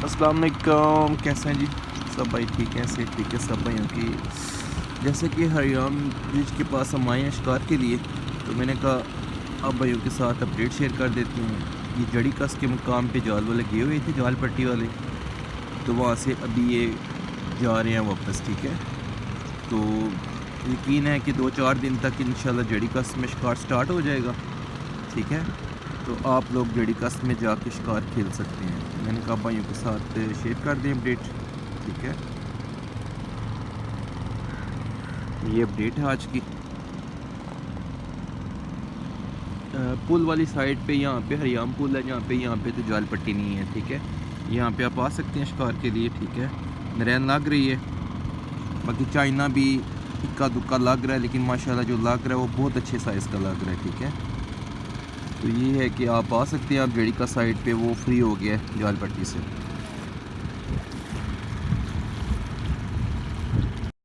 अस्सलाम वालेकुम, कैसे हैं जी सब भाई? ठीक हैं, सेहत ठीक है सब भाइयों की। जैसे कि हरियाम ब्रिज के पास हम आए हैं शिकार के लिए, तो मैंने कहा अब भाइयों के साथ अपडेट शेयर कर देती हूँ। ये जड़ी कस के मुकाम पे जाल वाले गए हुए थे, जाल पट्टी वाले, तो वहाँ से अभी ये जा रहे हैं वापस। ठीक है, तो यकीन है कि 2-4 दिन तक इंशाल्लाह जड़ी कस में शिकार स्टार्ट हो जाएगा। ठीक है, तो आप लोग जड़ी कस में जाके शिकार खेल सकते हैं। मैंने कहा भाइयों के साथ शेयर कर दें अपडेट। ठीक है, ये अपडेट है आज की। पुल वाली साइड पे, यहाँ पे हरियाम पुल है जहाँ पे, यहाँ पे तो जाल पट्टी नहीं है। ठीक है, यहाँ पे आप आ सकते हैं शिकार के लिए। ठीक है, नरैन लग रही है, बाकी चाइना भी इक्का दुक्का लग रहा है, लेकिन माशाल्लाह जो लग रहा है वो बहुत अच्छे साइज़ का लग रहा है। ठीक है, तो ये है कि आप आ सकते हैं। आप जड़ी का साइड पे वो फ्री हो गया है जाल पट्टी से।